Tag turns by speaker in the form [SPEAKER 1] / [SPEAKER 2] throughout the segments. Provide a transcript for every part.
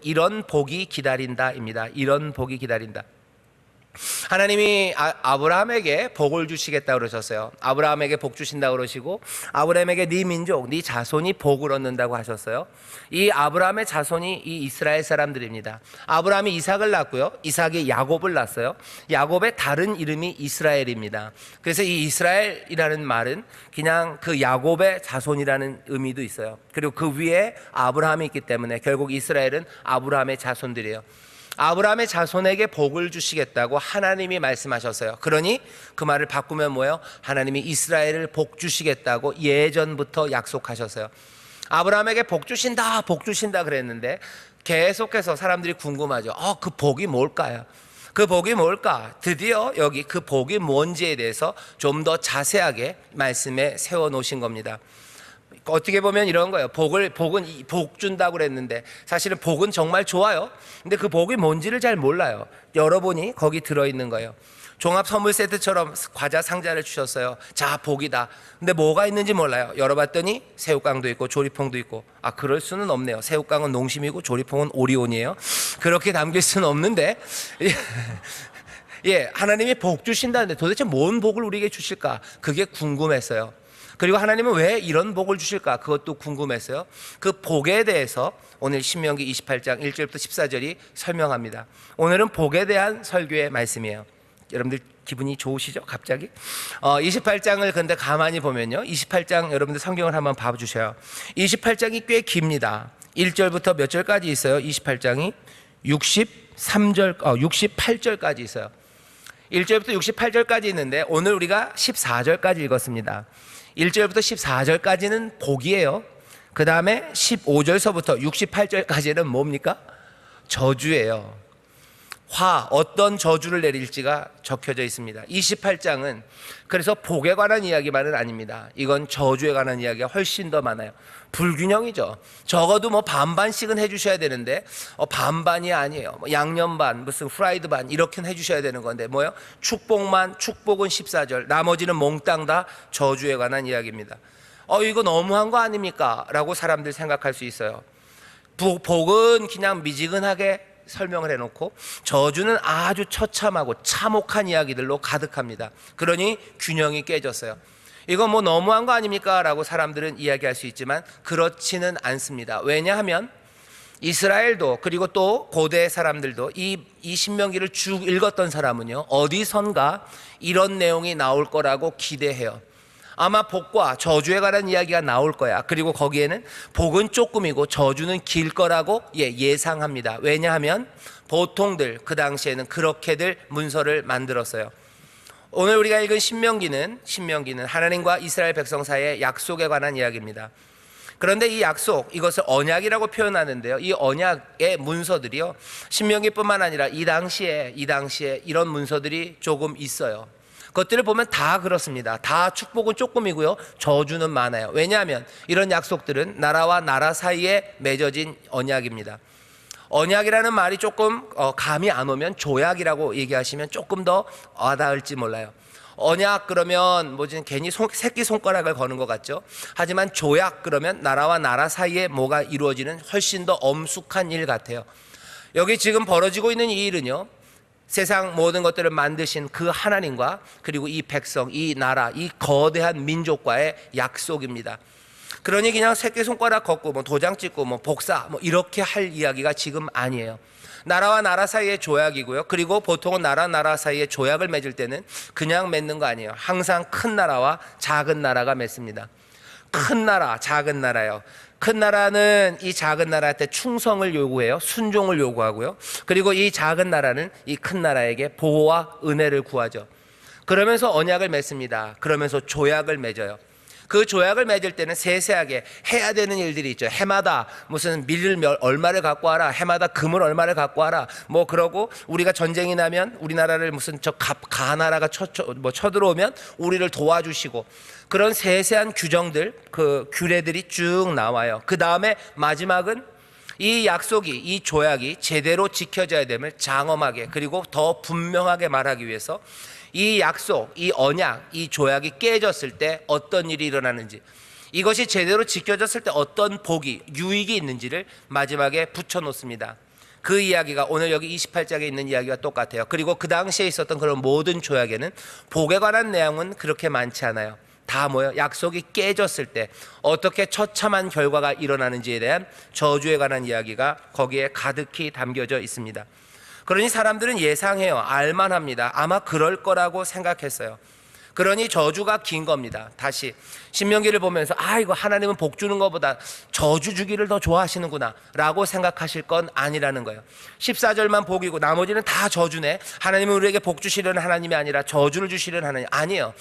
[SPEAKER 1] 이런 복이 기다린다입니다. 이런 복이 기다린다. 하나님이 아브라함에게 복을 주시겠다 그러셨어요. 아브라함에게 복 주신다 그러시고, 아브라함에게 네 민족, 네 자손이 복을 얻는다고 하셨어요. 이 아브라함의 자손이 이 이스라엘 사람들입니다. 아브라함이 이삭을 낳고요, 이삭이 야곱을 낳았어요. 야곱의 다른 이름이 이스라엘입니다. 그래서 이 이스라엘이라는 말은 그냥 그 야곱의 자손이라는 의미도 있어요. 그리고 그 위에 아브라함이 있기 때문에 결국 이스라엘은 아브라함의 자손들이에요. 아브라함의 자손에게 복을 주시겠다고 하나님이 말씀하셨어요. 그러니 그 말을 바꾸면 뭐예요? 하나님이 이스라엘을 복 주시겠다고 예전부터 약속하셨어요. 아브라함에게 복 주신다 그랬는데 계속해서 사람들이 궁금하죠. 그 복이 뭘까요? 그 복이 뭘까? 드디어 여기 그 복이 뭔지에 대해서 좀 더 자세하게 말씀에 세워 놓으신 겁니다. 어떻게 보면 이런 거예요. 복은 복 준다고 그랬는데 사실은 복은 정말 좋아요. 근데 그 복이 뭔지를 잘 몰라요. 열어보니 거기 들어있는 거예요. 종합 선물 세트처럼 과자 상자를 주셨어요. 자, 복이다. 근데 뭐가 있는지 몰라요. 열어봤더니 새우깡도 있고 조리퐁도 있고. 그럴 수는 없네요. 새우깡은 농심이고 조리퐁은 오리온이에요. 그렇게 담길 수는 없는데 하나님이 복 주신다는데 도대체 뭔 복을 우리에게 주실까? 그게 궁금했어요. 그리고 하나님은 왜 이런 복을 주실까? 그것도 궁금했어요. 그 복에 대해서 오늘 신명기 28장 1절부터 14절이 설명합니다. 오늘은 복에 대한 설교의 말씀이에요. 여러분들 기분이 좋으시죠? 갑자기? 28장을 근데 가만히 보면요, 28장 여러분들 성경을 한번 봐주셔요. 28장이 꽤 깁니다. 1절부터 몇 절까지 있어요? 28장이 68절까지 있어요. 1절부터 68절까지 있는데 오늘 우리가 14절까지 읽었습니다. 1절부터 14절까지는 복이에요. 그 다음에 15절서부터 68절까지는 뭡니까? 저주예요. 어떤 저주를 내릴지가 적혀져 있습니다. 28장은 그래서 복에 관한 이야기만은 아닙니다. 이건 저주에 관한 이야기가 훨씬 더 많아요. 불균형이죠. 적어도 반반씩은 해주셔야 되는데 반반이 아니에요. 양념 반, 무슨 프라이드 반 이렇게는 해주셔야 되는 건데 뭐예요? 축복은 14절, 나머지는 몽땅 다 저주에 관한 이야기입니다. 이거 너무한 거 아닙니까? 라고 사람들 생각할 수 있어요. 복은 그냥 미지근하게 설명을 해놓고 저주는 아주 처참하고 참혹한 이야기들로 가득합니다. 그러니 균형이 깨졌어요. 이거 너무한 거 아닙니까? 라고 사람들은 이야기할 수 있지만 그렇지는 않습니다. 왜냐하면 이스라엘도 그리고 또 고대 사람들도 이 신명기를 쭉 읽었던 사람은요, 어디선가 이런 내용이 나올 거라고 기대해요. 아마 복과 저주에 관한 이야기가 나올 거야. 그리고 거기에는 복은 조금이고 저주는 길 거라고 예상합니다. 왜냐하면 보통들 그 당시에는 그렇게들 문서를 만들었어요. 오늘 우리가 읽은 신명기는 하나님과 이스라엘 백성 사이의 약속에 관한 이야기입니다. 그런데 이 약속, 이것을 언약이라고 표현하는데요, 이 언약의 문서들이요, 신명기뿐만 아니라 이 당시에 이런 문서들이 조금 있어요. 그것들을 보면 다 그렇습니다. 다 축복은 조금이고요, 저주는 많아요. 왜냐하면 이런 약속들은 나라와 나라 사이에 맺어진 언약입니다. 언약이라는 말이 조금 감이 안 오면 조약이라고 얘기하시면 조금 더 와닿을지 몰라요. 언약 그러면 괜히 새끼손가락을 거는 것 같죠. 하지만 조약 그러면 나라와 나라 사이에 뭐가 이루어지는 훨씬 더 엄숙한 일 같아요. 여기 지금 벌어지고 있는 이 일은요, 세상 모든 것들을 만드신 그 하나님과 그리고 이 백성, 이 나라, 이 거대한 민족과의 약속입니다. 그러니 그냥 새끼손가락 걷고 도장 찍고 복사 이렇게 할 이야기가 지금 아니에요. 나라와 나라 사이의 조약이고요. 그리고 보통은 나라 사이의 조약을 맺을 때는 그냥 맺는 거 아니에요. 항상 큰 나라와 작은 나라가 맺습니다. 큰 나라, 작은 나라요. 큰 나라는 이 작은 나라한테 충성을 요구해요. 순종을 요구하고요. 그리고 이 작은 나라는 이 큰 나라에게 보호와 은혜를 구하죠. 그러면서 언약을 맺습니다. 그러면서 조약을 맺어요. 그 조약을 맺을 때는 세세하게 해야 되는 일들이 있죠. 해마다 무슨 밀을 얼마를 갖고 와라, 해마다 금을 얼마를 갖고 와라, 그러고 우리가 전쟁이 나면 우리나라를 무슨 가나라가 쳐들어오면 우리를 도와주시고, 그런 세세한 규정들, 그 규례들이 쭉 나와요. 그 다음에 마지막은 이 약속이, 이 조약이 제대로 지켜져야 됨을 장엄하게 그리고 더 분명하게 말하기 위해서 이 약속, 이 언약, 이 조약이 깨졌을 때 어떤 일이 일어나는지, 이것이 제대로 지켜졌을 때 어떤 복이, 유익이 있는지를 마지막에 붙여놓습니다. 그 이야기가 오늘 여기 28장에 있는 이야기와 똑같아요. 그리고 그 당시에 있었던 그런 모든 조약에는 복에 관한 내용은 그렇게 많지 않아요. 다 뭐예요? 약속이 깨졌을 때 어떻게 처참한 결과가 일어나는지에 대한 저주에 관한 이야기가 거기에 가득히 담겨져 있습니다. 그러니 사람들은 예상해요. 알만합니다. 아마 그럴 거라고 생각했어요. 그러니 저주가 긴 겁니다. 다시 신명기를 보면서 이거 하나님은 복 주는 것보다 저주 주기를 더 좋아하시는구나 라고 생각하실 건 아니라는 거예요. 14절만 복이고 나머지는 다 저주네. 하나님은 우리에게 복 주시려는 하나님이 아니라 저주를 주시려는 하나님. 아니에요.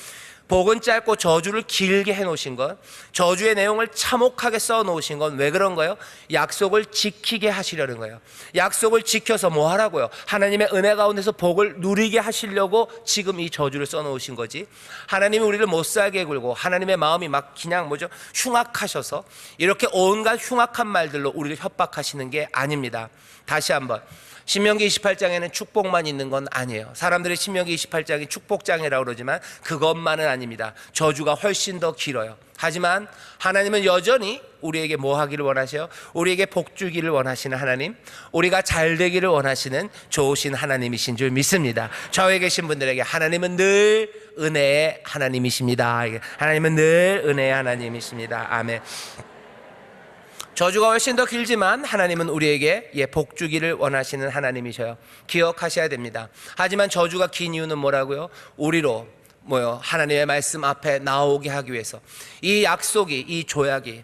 [SPEAKER 1] 복은 짧고 저주를 길게 해놓으신 것, 저주의 내용을 참혹하게 써놓으신 건 왜 그런 거예요? 약속을 지키게 하시려는 거예요. 약속을 지켜서 뭐 하라고요? 하나님의 은혜 가운데서 복을 누리게 하시려고 지금 이 저주를 써놓으신 거지. 하나님이 우리를 못 살게 굴고 하나님의 마음이 막 그냥 흉악하셔서 이렇게 온갖 흉악한 말들로 우리를 협박하시는 게 아닙니다. 다시 한번, 신명기 28장에는 축복만 있는 건 아니에요. 사람들이 신명기 28장이 축복장이라고 그러지만 그것만은 아닙니다. 저주가 훨씬 더 길어요. 하지만 하나님은 여전히 우리에게 뭐 하기를 원하셔요? 우리에게 복 주기를 원하시는 하나님, 우리가 잘 되기를 원하시는 좋으신 하나님이신 줄 믿습니다. 좌우에 계신 분들에게 하나님은 늘 은혜의 하나님이십니다. 하나님은 늘 은혜의 하나님이십니다. 아멘. 저주가 훨씬 더 길지만 하나님은 우리에게 복 주기를 원하시는 하나님이셔요. 기억하셔야 됩니다. 하지만 저주가 긴 이유는 뭐라고요? 우리로 하나님의 말씀 앞에 나오게 하기 위해서, 이 약속이, 이 조약이,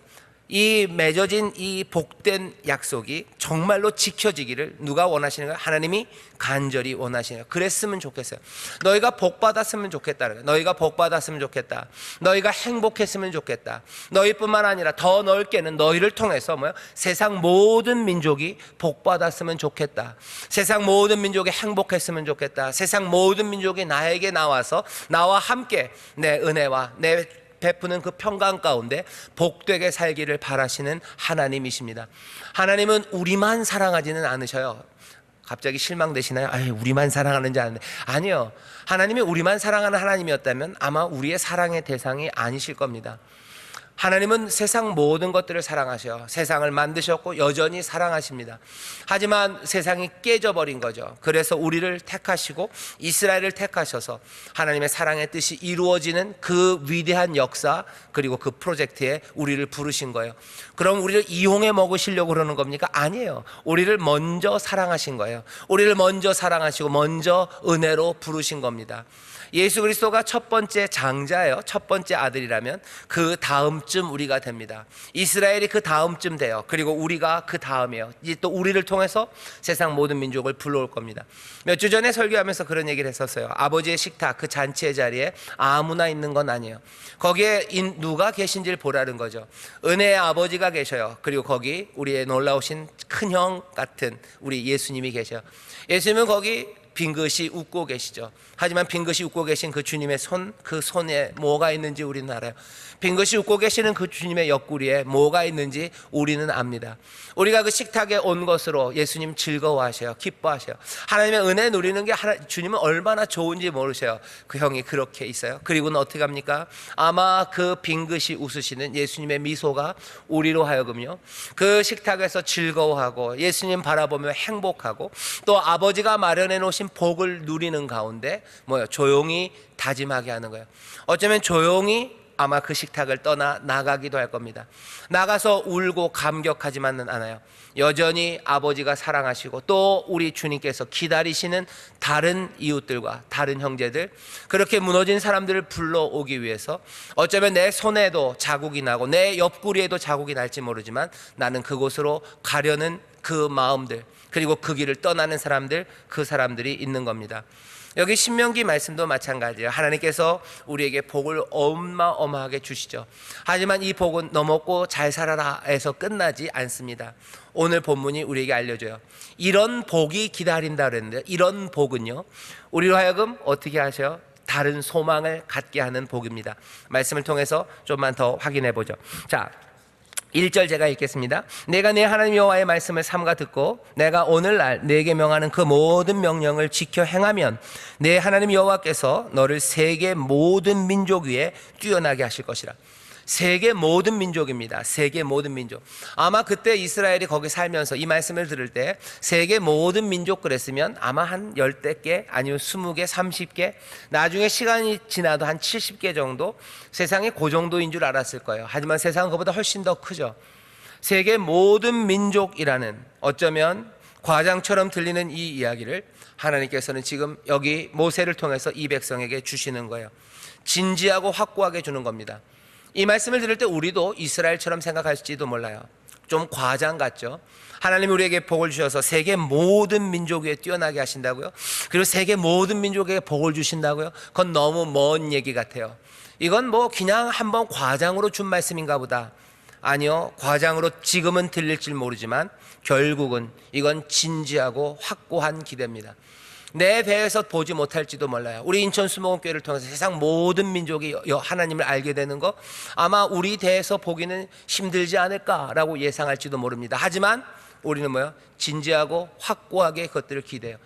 [SPEAKER 1] 이 맺어진 이 복된 약속이 정말로 지켜지기를 누가 원하시는 거예요? 하나님이 간절히 원하시는 거예요. 그랬으면 좋겠어요. 너희가 복 받았으면 좋겠다는 거예요. 너희가 복 받았으면 좋겠다. 너희가 행복했으면 좋겠다. 너희뿐만 아니라 더 넓게는 너희를 통해서 세상 모든 민족이 복 받았으면 좋겠다. 세상 모든 민족이 행복했으면 좋겠다. 세상 모든 민족이 나에게 나와서 나와 함께 내 은혜와 내 베푸는 그 평강 가운데 복되게 살기를 바라시는 하나님이십니다. 하나님은 우리만 사랑하지는 않으셔요. 갑자기 실망되시나요? 우리만 사랑하는 줄 아는데. 아니요. 하나님이 우리만 사랑하는 하나님이었다면 아마 우리의 사랑의 대상이 아니실 겁니다. 하나님은 세상 모든 것들을 사랑하셔. 세상을 만드셨고 여전히 사랑하십니다. 하지만 세상이 깨져버린 거죠. 그래서 우리를 택하시고 이스라엘을 택하셔서 하나님의 사랑의 뜻이 이루어지는 그 위대한 역사, 그리고 그 프로젝트에 우리를 부르신 거예요. 그럼 우리를 이용해 먹으시려고 그러는 겁니까? 아니에요. 우리를 먼저 사랑하신 거예요. 우리를 먼저 사랑하시고 먼저 은혜로 부르신 겁니다. 예수 그리스도가 첫 번째 장자예요. 첫 번째 아들이라면 그 다음쯤 우리가 됩니다. 이스라엘이 그 다음쯤 돼요. 그리고 우리가 그 다음이에요. 이제 또 우리를 통해서 세상 모든 민족을 불러올 겁니다. 몇 주 전에 설교하면서 그런 얘기를 했었어요. 아버지의 식탁, 그 잔치의 자리에 아무나 있는 건 아니에요. 거기에 누가 계신지를 보라는 거죠. 은혜의 아버지가 계셔요. 그리고 거기 우리의 놀라우신 큰형 같은 우리 예수님이 계셔요. 예수님은 거기 빙긋이 웃고 계시죠. 하지만 빙긋이 웃고 계신 그 주님의 그 손에 뭐가 있는지 우리는 알아요. 빙긋이 웃고 계시는 그 주님의 옆구리에 뭐가 있는지 우리는 압니다. 우리가 그 식탁에 온 것으로 예수님 즐거워하셔요. 기뻐하셔요. 하나님의 은혜 누리는 게 주님은 얼마나 좋은지 모르셔요. 그 형이 그렇게 있어요. 그리고는 어떻게 합니까? 아마 그 빙긋이 웃으시는 예수님의 미소가 우리로 하여금요, 그 식탁에서 즐거워하고 예수님 바라보며 행복하고 또 아버지가 마련해 놓으신 복을 누리는 가운데 조용히 다짐하게 하는 거예요. 어쩌면 조용히 아마 그 식탁을 떠나 나가기도 할 겁니다. 나가서 울고 감격하지만은 않아요. 여전히 아버지가 사랑하시고 또 우리 주님께서 기다리시는 다른 이웃들과 다른 형제들, 그렇게 무너진 사람들을 불러오기 위해서 어쩌면 내 손에도 자국이 나고 내 옆구리에도 자국이 날지 모르지만 나는 그곳으로 가려는 그 마음들, 그리고 그 길을 떠나는 사람들, 그 사람들이 있는 겁니다. 여기 신명기 말씀도 마찬가지예요. 하나님께서 우리에게 복을 어마어마하게 주시죠. 하지만 이 복은 너 먹고 잘 살아라 해서 끝나지 않습니다. 오늘 본문이 우리에게 알려줘요. 이런 복이 기다린다 그랬는데, 이런 복은요, 우리로 하여금 어떻게 하셔요? 다른 소망을 갖게 하는 복입니다. 말씀을 통해서 좀만 더 확인해 보죠. 자, 1절 제가 읽겠습니다. 내가 내 하나님 여호와의 말씀을 삼가 듣고 내가 오늘날 내게 명하는 그 모든 명령을 지켜 행하면 내 하나님 여호와께서 너를 세계 모든 민족 위에 뛰어나게 하실 것이라. 세계 모든 민족입니다. 세계 모든 민족. 아마 그때 이스라엘이 거기 살면서 이 말씀을 들을 때 세계 모든 민족 그랬으면 아마 한 10개 아니면 20개, 30개, 나중에 시간이 지나도 한 70개 정도 세상이 그 정도인 줄 알았을 거예요. 하지만 세상은 그보다 훨씬 더 크죠. 세계 모든 민족이라는 어쩌면 과장처럼 들리는 이 이야기를 하나님께서는 지금 여기 모세를 통해서 이 백성에게 주시는 거예요. 진지하고 확고하게 주는 겁니다. 이 말씀을 들을 때 우리도 이스라엘처럼 생각할지도 몰라요. 좀 과장 같죠. 하나님이 우리에게 복을 주셔서 세계 모든 민족 위에 뛰어나게 하신다고요? 그리고 세계 모든 민족에게 복을 주신다고요? 그건 너무 먼 얘기 같아요. 이건 뭐 그냥 한번 과장으로 준 말씀인가 보다. 아니요, 과장으로 지금은 들릴지 모르지만 결국은 이건 진지하고 확고한 기대입니다. 내 배에서 보지 못할지도 몰라요. 우리 인천 수목원교회를 통해서 세상 모든 민족이 하나님을 알게 되는 거 아마 우리 대에서 보기는 힘들지 않을까라고 예상할지도 모릅니다. 하지만 우리는 뭐요? 진지하고 확고하게 그것들을 기대해요.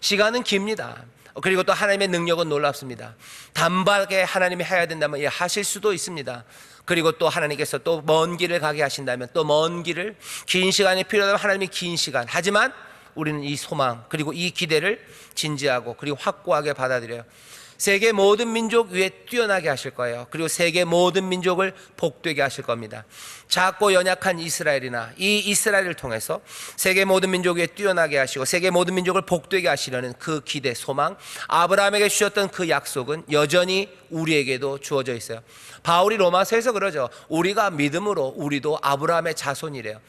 [SPEAKER 1] 시간은 깁니다. 그리고 또 하나님의 능력은 놀랍습니다. 단박에 하나님이 해야 된다면 예, 하실 수도 있습니다. 그리고 또 하나님께서 또 먼 길을 가게 하신다면 또 먼 길을, 긴 시간이 필요하다면 하나님이 긴 시간. 하지만 우리는 이 소망 그리고 이 기대를 진지하고 그리고 확고하게 받아들여요. 세계 모든 민족 위에 뛰어나게 하실 거예요. 그리고 세계 모든 민족을 복되게 하실 겁니다. 작고 연약한 이스라엘이나 이 이스라엘을 통해서 세계 모든 민족 위에 뛰어나게 하시고 세계 모든 민족을 복되게 하시려는 그 기대, 소망, 아브라함에게 주셨던 그 약속은 여전히 우리에게도 주어져 있어요. 바울이 로마서에서 그러죠. 우리가 믿음으로 우리도 아브라함의 자손이래요.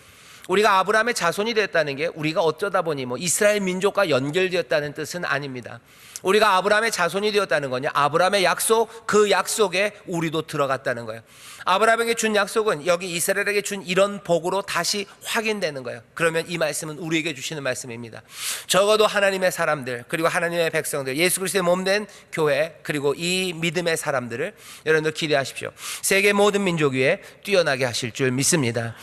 [SPEAKER 1] 우리가 아브라함의 자손이 됐다는 게 우리가 어쩌다 보니 뭐 이스라엘 민족과 연결되었다는 뜻은 아닙니다. 우리가 아브라함의 자손이 되었다는 거냐? 아브라함의 약속, 그 약속에 우리도 들어갔다는 거예요. 아브라함에게 준 약속은 여기 이스라엘에게 준 이런 복으로 다시 확인되는 거예요. 그러면 이 말씀은 우리에게 주시는 말씀입니다. 적어도 하나님의 사람들 그리고 하나님의 백성들, 예수 그리스도의 몸된 교회 그리고 이 믿음의 사람들을 여러분들 기대하십시오. 세계 모든 민족 위에 뛰어나게 하실 줄 믿습니다.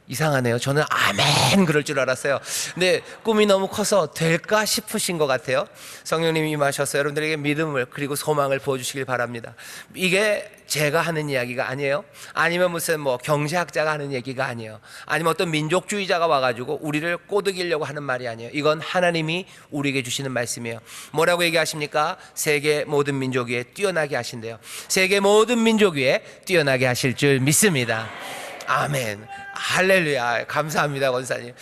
[SPEAKER 1] 이상하네요. 저는 아멘 그럴 줄 알았어요. 근데 꿈이 너무 커서 될까 싶으신 것 같아요. 성령님이 임하셔서 여러분들에게 믿음을 그리고 소망을 부어주시길 바랍니다. 이게 제가 하는 이야기가 아니에요. 아니면 무슨 뭐 경제학자가 하는 얘기가 아니에요. 아니면 어떤 민족주의자가 와가지고 우리를 꼬드기려고 하는 말이 아니에요. 이건 하나님이 우리에게 주시는 말씀이에요. 뭐라고 얘기하십니까? 세계 모든 민족 위에 뛰어나게 하신대요. 세계 모든 민족 위에 뛰어나게 하실 줄 믿습니다. 아멘. 할렐루야. 감사합니다, 권사님.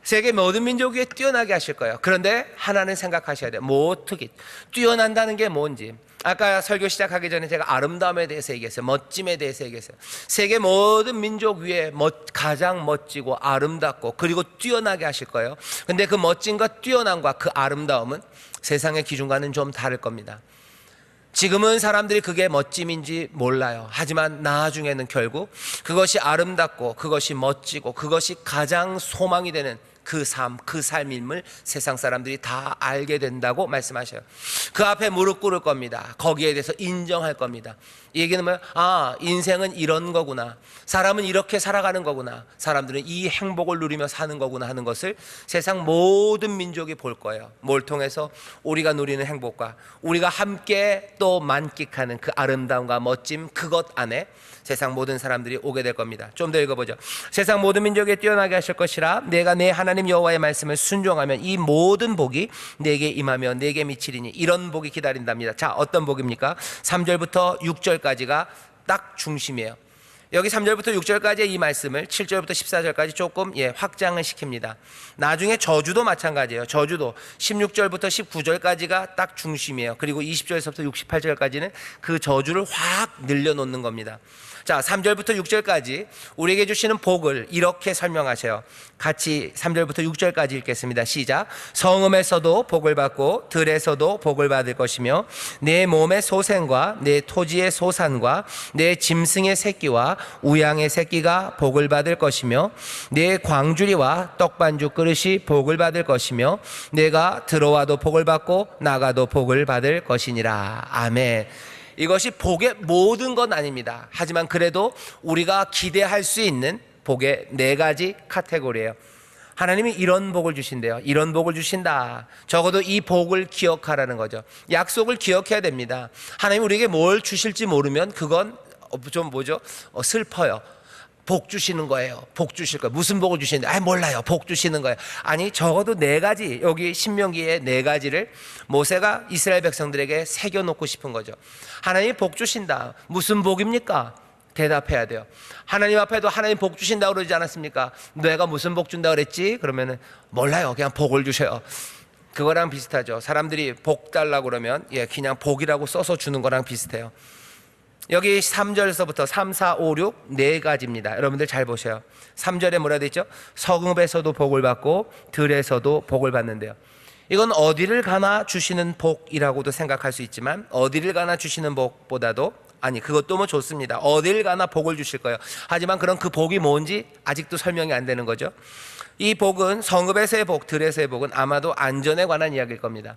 [SPEAKER 1] 세계 모든 민족 위에 뛰어나게 하실 거예요. 그런데 하나는 생각하셔야 돼요. 뭐 어떻게 뛰어난다는 게 뭔지. 아까 설교 시작하기 전에 제가 아름다움에 대해서 얘기했어요. 멋짐에 대해서 얘기했어요. 세계 모든 민족 위에 가장 멋지고 아름답고 그리고 뛰어나게 하실 거예요. 근데 그 멋짐과 뛰어남과 그 아름다움은 세상의 기준과는 좀 다를 겁니다. 지금은 사람들이 그게 멋짐인지 몰라요. 하지만 나중에는 결국 그것이 아름답고 그것이 멋지고 그것이 가장 소망이 되는 그 삶임을 세상 사람들이 다 알게 된다고 말씀하셔요. 그 앞에 무릎 꿇을 겁니다. 거기에 대해서 인정할 겁니다. 이 얘기는 뭐예요? 아, 인생은 이런 거구나. 사람은 이렇게 살아가는 거구나. 사람들은 이 행복을 누리며 사는 거구나 하는 것을 세상 모든 민족이 볼 거예요. 뭘 통해서? 우리가 누리는 행복과 우리가 함께 또 만끽하는 그 아름다움과 멋짐, 그것 안에 세상 모든 사람들이 오게 될 겁니다. 좀 더 읽어보죠. 세상 모든 민족에 뛰어나게 하실 것이라 내가 내 하나님 여호와의 말씀을 순종하면 이 모든 복이 내게 임하며 내게 미치리니. 이런 복이 기다린답니다. 자, 어떤 복입니까? 3절부터 6절까지가 딱 중심이에요. 여기 3절부터 6절까지의 이 말씀을 7절부터 14절까지 조금 확장을 시킵니다. 나중에 저주도 마찬가지예요. 저주도 16절부터 19절까지가 딱 중심이에요. 그리고 20절에서부터 68절까지는 그 저주를 확 늘려놓는 겁니다. 자, 3절부터 6절까지 우리에게 주시는 복을 이렇게 설명하셔요. 같이 3절부터 6절까지 읽겠습니다. 시작. 성읍에서도 복을 받고 들에서도 복을 받을 것이며 내 몸의 소생과 내 토지의 소산과 내 짐승의 새끼와 우양의 새끼가 복을 받을 것이며 내 광주리와 떡반죽 그릇이 복을 받을 것이며 내가 들어와도 복을 받고 나가도 복을 받을 것이니라. 아멘. 이것이 복의 모든 건 아닙니다. 하지만 그래도 우리가 기대할 수 있는 복의 4가지 카테고리예요. 하나님이 이런 복을 주신대요. 이런 복을 주신다. 적어도 이 복을 기억하라는 거죠. 약속을 기억해야 됩니다. 하나님 우리에게 뭘 주실지 모르면 그건 좀 뭐죠? 슬퍼요. 복 주시는 거예요. 복 주실 거예요. 무슨 복을 주시는데? 몰라요. 복 주시는 거예요. 아니, 적어도 네 가지, 여기 신명기에 네 가지를 모세가 이스라엘 백성들에게 새겨놓고 싶은 거죠. 하나님이 복 주신다. 무슨 복입니까? 대답해야 돼요. 하나님 앞에도 하나님 복 주신다고 그러지 않았습니까? 내가 무슨 복 준다고 그랬지? 그러면은 몰라요. 그냥 복을 주셔요. 그거랑 비슷하죠. 사람들이 복 달라고 그러면 그냥 복이라고 써서 주는 거랑 비슷해요. 여기 3절서부터 3, 4, 5, 6 네 가지입니다. 여러분들 잘 보세요. 3절에 뭐라 되어 있죠? 성읍에서도 복을 받고 들에서도 복을 받는데요. 이건 어디를 가나 주시는 복이라고도 생각할 수 있지만, 어디를 가나 주시는 복보다도, 아니 그것도 뭐 좋습니다. 어딜 가나 복을 주실 거예요. 하지만 그런 그 복이 뭔지 아직도 설명이 안 되는 거죠. 이 복은, 성읍에서의 복, 들에서의 복은 아마도 안전에 관한 이야기일 겁니다.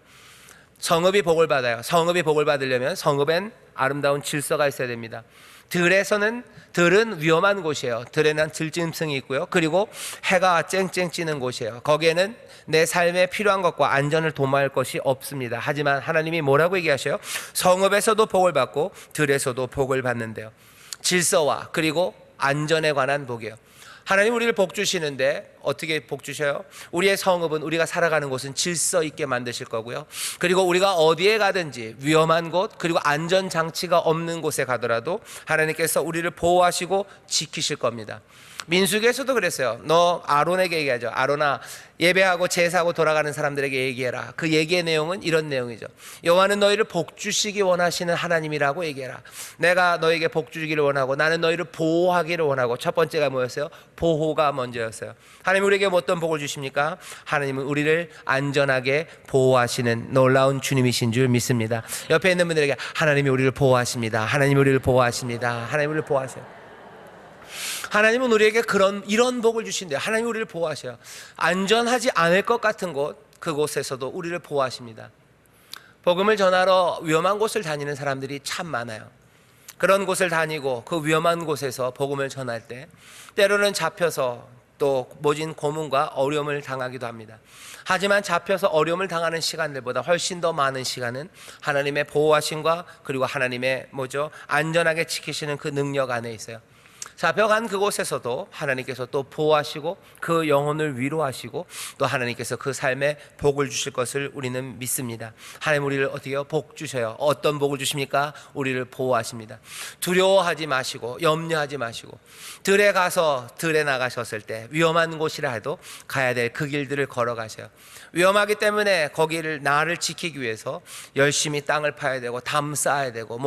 [SPEAKER 1] 성읍이 복을 받아요. 성읍이 복을 받으려면 성읍엔 아름다운 질서가 있어야 됩니다. 들은 위험한 곳이에요. 들에는 들짐승이 있고요. 그리고 해가 쨍쨍 찌는 곳이에요. 거기에는 내 삶에 필요한 것과 안전을 도모할 것이 없습니다. 하지만 하나님이 뭐라고 얘기하셔요? 성읍에서도 복을 받고 들에서도 복을 받는데요. 질서와 그리고 안전에 관한 복이에요. 하나님 우리를 복 주시는데 어떻게 복 주셔요? 우리의 성읍은, 우리가 살아가는 곳은 질서 있게 만드실 거고요. 그리고 우리가 어디에 가든지 위험한 곳, 그리고 안전장치가 없는 곳에 가더라도 하나님께서 우리를 보호하시고 지키실 겁니다. 민수기에서도 그랬어요. 너 아론에게 얘기하죠. 아론아, 예배하고 제사하고 돌아가는 사람들에게 얘기해라. 그 얘기의 내용은 이런 내용이죠. 여호와는 너희를 복 주시기 원하시는 하나님이라고 얘기해라. 내가 너에게 복 주기를 원하고 나는 너희를 보호하기를 원하고. 첫 번째가 뭐였어요? 보호가 먼저였어요. 하나님 우리에게 어떤 복을 주십니까? 하나님은 우리를 안전하게 보호하시는 놀라운 주님이신 줄 믿습니다. 옆에 있는 분들에게 하나님이 우리를 보호하십니다. 하나님이 우리를 보호하십니다. 하나님이 우리를 보호하세요. 하나님은 우리에게 이런 복을 주신대요. 하나님이 우리를 보호하셔요. 안전하지 않을 것 같은 곳, 그곳에서도 우리를 보호하십니다. 복음을 전하러 위험한 곳을 다니는 사람들이 참 많아요. 그런 곳을 다니고 그 위험한 곳에서 복음을 전할 때 때로는 잡혀서 또 모진 고문과 어려움을 당하기도 합니다. 하지만 잡혀서 어려움을 당하는 시간들보다 훨씬 더 많은 시간은 하나님의 보호하심과 그리고 하나님의 안전하게 지키시는 그 능력 안에 있어요. 잡혀간 그곳에서도 하나님께서 또 보호하시고 그 영혼을 위로하시고 또 하나님께서 그 삶에 복을 주실 것을 우리는 믿습니다. 하나님 우리를 어떻게 해요? 복 주셔요. 어떤 복을 주십니까? 우리를 보호하십니다. 두려워하지 마시고 염려하지 마시고 들에 나가셨을 때 위험한 곳이라 해도 가야 될 그 길들을 걸어가셔요. 위험하기 때문에 거기를 나를 지키기 위해서 열심히 땅을 파야 되고 담 쌓아야 되고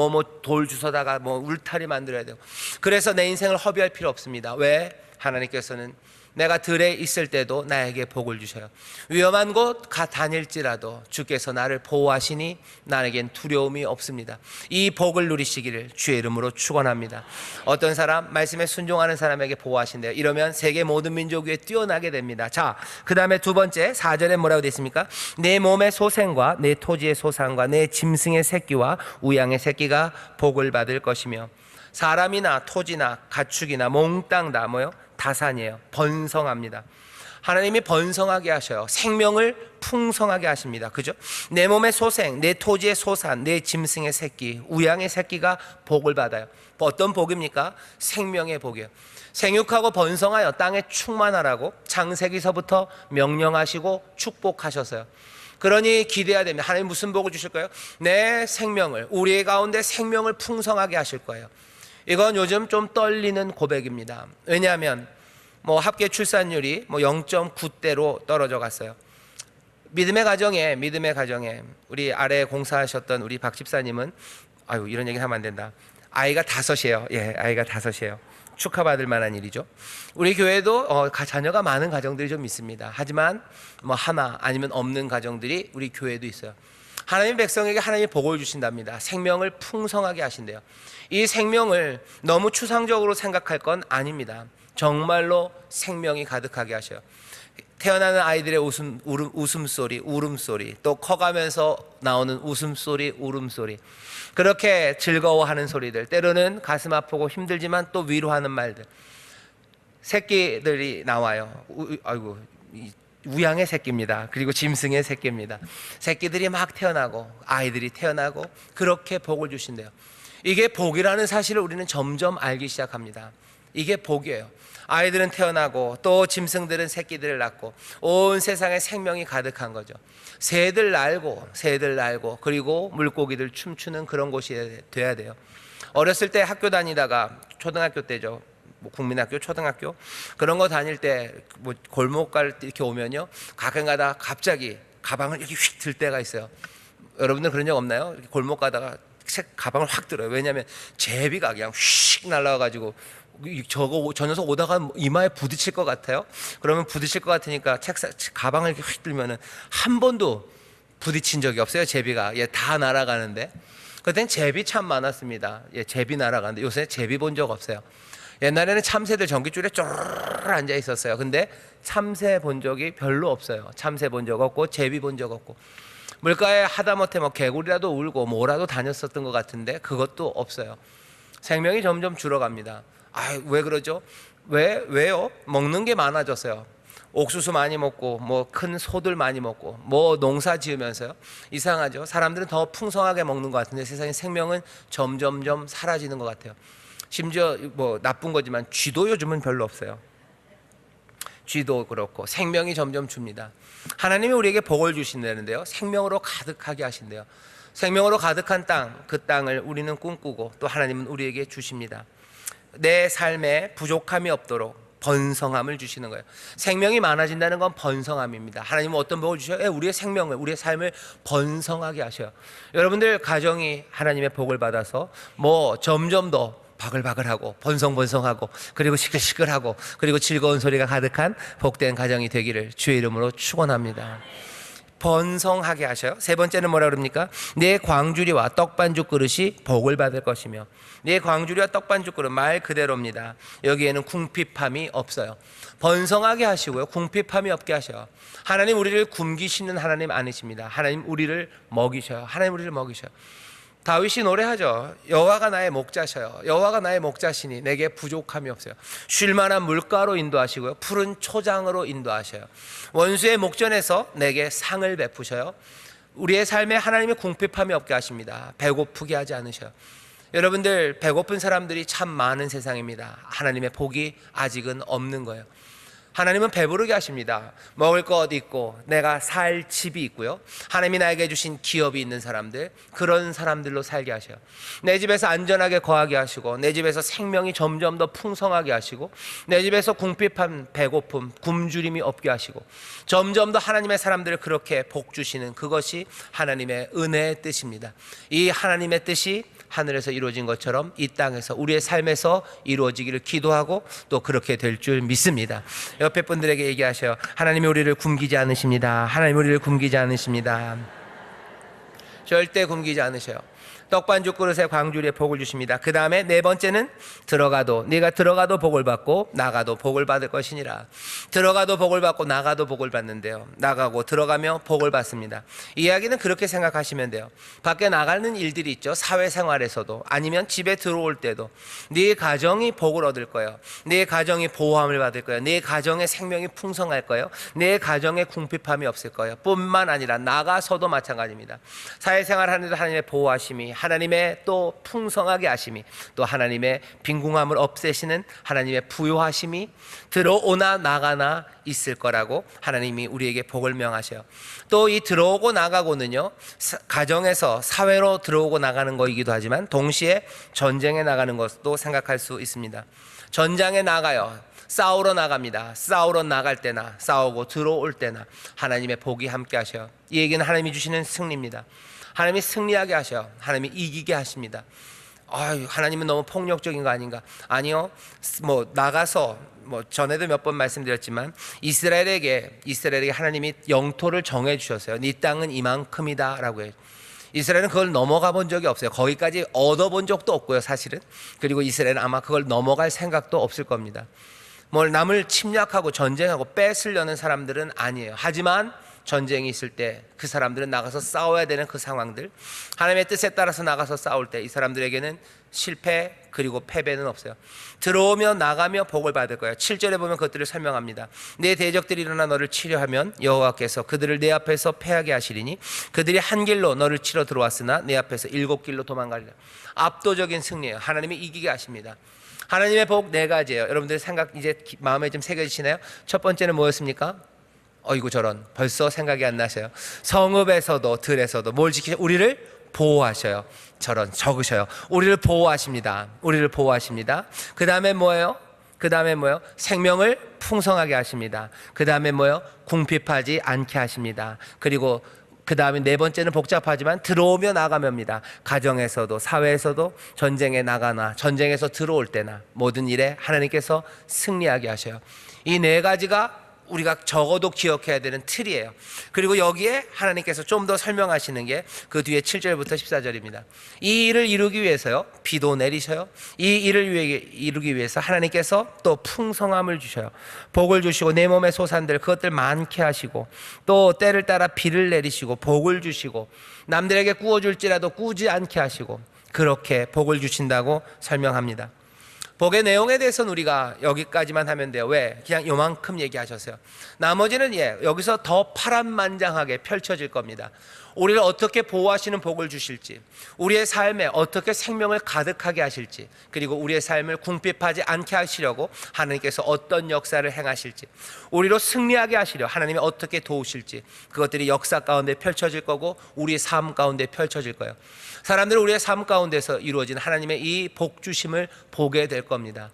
[SPEAKER 1] 돌 주워다가 울타리 만들어야 되고, 그래서 내 인생을 허비할 필요 없습니다. 왜? 하나님께서는 내가 들에 있을 때도 나에게 복을 주셔요. 위험한 곳 다닐지라도 주께서 나를 보호하시니 나에겐 두려움이 없습니다. 이 복을 누리시기를 주의 이름으로 축원합니다. 어떤 사람, 말씀에 순종하는 사람에게 보호하신대요. 이러면 세계 모든 민족 위에 뛰어나게 됩니다. 자, 그 다음에 두 번째 4절에 뭐라고 되어 있습니까? 내 몸의 소생과 내 토지의 소산과 내 짐승의 새끼와 우양의 새끼가 복을 받을 것이며, 사람이나 토지나 가축이나 몽땅 다 다산이에요. 번성합니다. 하나님이 번성하게 하셔요. 생명을 풍성하게 하십니다. 그죠? 내 몸의 소생, 내 토지의 소산, 내 짐승의 새끼, 우양의 새끼가 복을 받아요. 어떤 복입니까? 생명의 복이에요. 생육하고 번성하여 땅에 충만하라고 창세기서부터 명령하시고 축복하셨어요. 그러니 기대해야 됩니다. 하나님 무슨 복을 주실 거예요? 내 생명을, 우리 가운데 생명을 풍성하게 하실 거예요. 이건 요즘 좀 떨리는 고백입니다. 왜냐하면 합계 출산율이 0.9대로 떨어져 갔어요. 믿음의 가정에 우리 아래 공사하셨던 우리 박 집사님은, 이런 얘기 하면 안 된다. 아이가 5이에요. 아이가 5이에요. 축하받을 만한 일이죠. 우리 교회도 자녀가 많은 가정들이 좀 있습니다. 하지만 하나 아니면 없는 가정들이 우리 교회도 있어요. 하나님 백성에게 하나님이 복을 주신답니다. 생명을 풍성하게 하신대요. 이 생명을 너무 추상적으로 생각할 건 아닙니다. 정말로 생명이 가득하게 하셔요. 태어나는 아이들의 웃음소리, 울음소리, 또 커가면서 나오는 웃음소리, 울음소리, 그렇게 즐거워하는 소리들, 때로는 가슴 아프고 힘들지만 또 위로하는 말들, 새끼들이 나와요. 우양의 새끼입니다. 그리고 짐승의 새끼입니다. 새끼들이 막 태어나고 아이들이 태어나고 그렇게 복을 주신대요. 이게 복이라는 사실을 우리는 점점 알기 시작합니다. 이게 복이에요. 아이들은 태어나고 또 짐승들은 새끼들을 낳고 온 세상에 생명이 가득한 거죠. 새들 날고 그리고 물고기들 춤추는 그런 곳이 돼야 돼요. 어렸을 때 학교 다니다가 초등학교 때죠. 뭐 국민학교, 초등학교 그런 거 다닐 때 뭐 골목갈 이렇게 오면요, 가끔가다 갑자기 가방을 이렇게 휙 들 때가 있어요. 여러분들 그런 적 없나요? 이렇게 골목 가다가 가방을 확 들어요. 왜냐하면 제비가 그냥 휙 날라와가지고 저 녀석 오다가 이마에 부딪힐 것 같아요. 그러면 부딪힐 것 같으니까 가방을 이렇게 휙 들면은 한 번도 부딪힌 적이 없어요. 제비가 다 날아가는데. 그땐 제비 참 많았습니다. 제비 날아가는데 요새 제비 본 적 없어요. 옛날에는 참새들 전깃줄에 쪼르르 앉아 있었어요. 근데 참새 본 적이 별로 없어요. 참새 본 적 없고 제비 본 적 없고, 물가에 하다못해 뭐 개구리라도 울고 뭐라도 다녔었던 것 같은데 그것도 없어요. 생명이 점점 줄어갑니다. 왜 그러죠? 왜요? 먹는 게 많아졌어요. 옥수수 많이 먹고 뭐 큰 소들 많이 먹고 뭐 농사 지으면서요. 이상하죠? 사람들은 더 풍성하게 먹는 것 같은데 세상에 생명은 점점점 사라지는 것 같아요. 심지어 뭐 나쁜 거지만 쥐도 요즘은 별로 없어요. 쥐도 그렇고 생명이 점점 줍니다. 하나님이 우리에게 복을 주신다는데요, 생명으로 가득하게 하신대요. 생명으로 가득한 땅, 그 땅을 우리는 꿈꾸고 또 하나님은 우리에게 주십니다. 내 삶에 부족함이 없도록 번성함을 주시는 거예요. 생명이 많아진다는 건 번성함입니다. 하나님은 어떤 복을 주셔요? 우리의 생명을, 우리의 삶을 번성하게 하셔요. 여러분들 가정이 하나님의 복을 받아서 뭐 점점 더 바글바글하고 번성번성하고 그리고 시끌시끌하고 그리고 즐거운 소리가 가득한 복된 가정이 되기를 주의 이름으로 축원합니다. 번성하게 하셔요. 세 번째는 뭐라 그럽니까? 내 광주리와 떡반죽 그릇이 복을 받을 것이며, 내 광주리와 떡반죽 그릇 말 그대로입니다. 여기에는 궁핍함이 없어요. 번성하게 하시고요, 궁핍함이 없게 하셔요. 하나님 우리를 굶기시는 하나님 아니십니다. 하나님 우리를 먹이셔요. 하나님 우리를 먹이셔요. 다윗이 노래하죠. 여호와가 나의 목자셔요. 여호와가 나의 목자시니 내게 부족함이 없어요. 쉴 만한 물가로 인도하시고요, 푸른 초장으로 인도하셔요. 원수의 목전에서 내게 상을 베푸셔요. 우리의 삶에 하나님의 궁핍함이 없게 하십니다. 배고프게 하지 않으셔요. 여러분들, 배고픈 사람들이 참 많은 세상입니다. 하나님의 복이 아직은 없는 거예요. 하나님은 배부르게 하십니다. 먹을 것 있고 내가 살 집이 있고요, 하나님이 나에게 주신 기업이 있는 사람들, 그런 사람들로 살게 하셔요. 내 집에서 안전하게 거하게 하시고, 내 집에서 생명이 점점 더 풍성하게 하시고, 내 집에서 궁핍함, 배고픔, 굶주림이 없게 하시고, 점점 더 하나님의 사람들을 그렇게 복 주시는, 그것이 하나님의 은혜의 뜻입니다. 이 하나님의 뜻이 하늘에서 이루어진 것처럼 이 땅에서 우리의 삶에서 이루어지기를 기도하고 또 그렇게 될 줄 믿습니다. 옆에 분들에게 얘기하셔요. 하나님이 우리를 굶기지 않으십니다. 하나님이 우리를 굶기지 않으십니다. 절대 굶기지 않으셔요. 떡반죽 그릇에 광주리에 복을 주십니다. 그 다음에 네 번째는 네가 들어가도 복을 받고 나가도 복을 받을 것이니라. 들어가도 복을 받고 나가도 복을 받는데요, 나가고 들어가며 복을 받습니다. 이야기는 그렇게 생각하시면 돼요. 밖에 나가는 일들이 있죠. 사회생활에서도, 아니면 집에 들어올 때도 네 가정이 복을 얻을 거예요. 네 가정이 보호함을 받을 거예요. 네 가정의 생명이 풍성할 거예요. 네 가정에 궁핍함이 없을 거예요. 뿐만 아니라 나가서도 마찬가지입니다. 사회생활 하는데도 하나님의 보호하심이, 하나님의 또 풍성하게 하심이, 또 하나님의 빈궁함을 없애시는 하나님의 부요하심이 들어오나 나가나 있을 거라고 하나님이 우리에게 복을 명하셔요. 또 이 들어오고 나가고는요, 가정에서 사회로 들어오고 나가는 거이기도 하지만 동시에 전쟁에 나가는 것도 생각할 수 있습니다. 전장에 나가요. 싸우러 나갑니다. 싸우러 나갈 때나 싸우고 들어올 때나 하나님의 복이 함께 하셔요. 이 얘기는 하나님이 주시는 승리입니다. 하나님이 승리하게 하셔요. 하나님이 이기게 하십니다. 하나님은 너무 폭력적인 거 아닌가? 아니요. 뭐 나가서 전에도 몇 번 말씀드렸지만 이스라엘에게 하나님이 영토를 정해 주셨어요. 네 땅은 이만큼이다라고 해요. 이스라엘은 그걸 넘어가 본 적이 없어요. 거기까지 얻어본 적도 없고요, 사실은. 그리고 이스라엘은 아마 그걸 넘어갈 생각도 없을 겁니다. 뭘 남을 침략하고 전쟁하고 뺏으려는 사람들은 아니에요. 하지만 전쟁이 있을 때 그 사람들은 나가서 싸워야 되는 그 상황들, 하나님의 뜻에 따라서 나가서 싸울 때 이 사람들에게는 실패 그리고 패배는 없어요. 들어오며 나가며 복을 받을 거예요. 7절에 보면 그것들을 설명합니다. 내 대적들이 일어나 너를 치려하면 여호와께서 그들을 내 앞에서 패하게 하시리니 그들이 한 길로 너를 치러 들어왔으나 내 앞에서 7길로 도망가리라. 압도적인 승리예요. 하나님이 이기게 하십니다. 하나님의 복 4가지예요. 여러분들 생각 이제 마음에 좀 새겨지시나요? 첫 번째는 뭐였습니까? 어이구 저런, 벌써 생각이 안 나셔요. 성읍에서도 들에서도 뭘 지키셔? 우리를 보호하셔요. 저런, 적으셔요. 우리를 보호하십니다. 우리를 보호하십니다. 그 다음에 뭐예요? 그 다음에 뭐예요? 생명을 풍성하게 하십니다. 그 다음에 뭐예요? 궁핍하지 않게 하십니다. 그리고 그 다음에 4번째는 복잡하지만 들어오며 나가며입니다. 가정에서도 사회에서도 전쟁에 나가나 전쟁에서 들어올 때나 모든 일에 하나님께서 승리하게 하셔요. 이 4가지가 우리가 적어도 기억해야 되는 틀이에요. 그리고 여기에 하나님께서 좀 더 설명하시는 게 그 뒤에 7절부터 14절입니다. 이 일을 이루기 위해서요, 비도 내리셔요. 이 일을 이루기 위해서 하나님께서 또 풍성함을 주셔요. 복을 주시고 내 몸의 소산들 그것들 많게 하시고 또 때를 따라 비를 내리시고 복을 주시고 남들에게 꾸어줄지라도 꾸지 않게 하시고 그렇게 복을 주신다고 설명합니다. 복의 내용에 대해서는 우리가 여기까지만 하면 돼요. 왜? 그냥 요만큼 얘기하셨어요. 나머지는 여기서 더 파란만장하게 펼쳐질 겁니다. 우리를 어떻게 보호하시는 복을 주실지, 우리의 삶에 어떻게 생명을 가득하게 하실지, 그리고 우리의 삶을 궁핍하지 않게 하시려고 하나님께서 어떤 역사를 행하실지, 우리로 승리하게 하시려 하나님이 어떻게 도우실지, 그것들이 역사 가운데 펼쳐질 거고 우리의 삶 가운데 펼쳐질 거예요. 사람들은 우리의 삶 가운데서 이루어진 하나님의 이 복 주심을 보게 될 겁니다.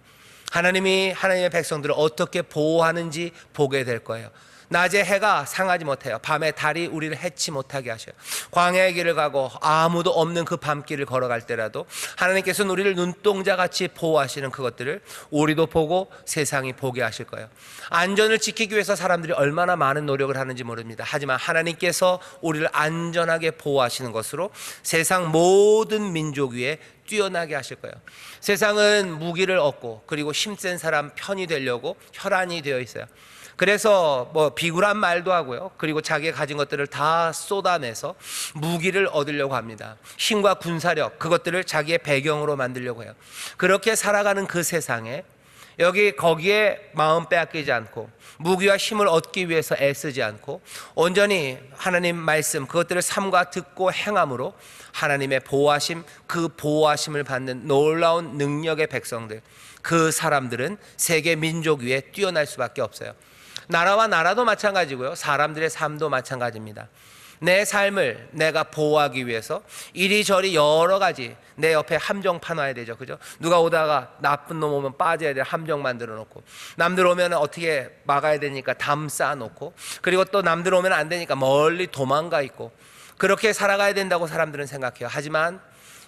[SPEAKER 1] 하나님이 하나님의 백성들을 어떻게 보호하는지 보게 될 거예요. 낮에 해가 상하지 못해요. 밤에 달이 우리를 해치 못하게 하셔요. 광야의 길을 가고 아무도 없는 그 밤길을 걸어갈 때라도 하나님께서는 우리를 눈동자같이 보호하시는 그것들을 우리도 보고 세상이 보게 하실 거예요. 안전을 지키기 위해서 사람들이 얼마나 많은 노력을 하는지 모릅니다. 하지만 하나님께서 우리를 안전하게 보호하시는 것으로 세상 모든 민족 위에 뛰어나게 하실 거예요. 세상은 무기를 얻고 그리고 힘센 사람 편이 되려고 혈안이 되어 있어요. 그래서 비굴한 말도 하고요. 그리고 자기가 가진 것들을 다 쏟아내서 무기를 얻으려고 합니다. 힘과 군사력 그것들을 자기의 배경으로 만들려고 해요. 그렇게 살아가는 그 세상에 거기에 마음 빼앗기지 않고 무기와 힘을 얻기 위해서 애쓰지 않고 온전히 하나님 말씀 그것들을 삼가 듣고 행함으로 하나님의 보호하심, 그 보호하심을 받는 놀라운 능력의 백성들, 그 사람들은 세계 민족 위에 뛰어날 수밖에 없어요. 나라와 나라도 마찬가지고요. 사람들의 삶도 마찬가지입니다. 내 삶을 내가 보호하기 위해서 이리저리 여러 가지 내 옆에 함정 파놔야 되죠. 그죠? 누가 오다가 나쁜 놈 오면 빠져야 될 함정 만들어 놓고, 남들 오면 어떻게 막아야 되니까 담 쌓아 놓고, 그리고 또 남들 오면 안 되니까 멀리 도망가 있고, 그렇게 살아가야 된다고 사람들은 생각해요. 하지만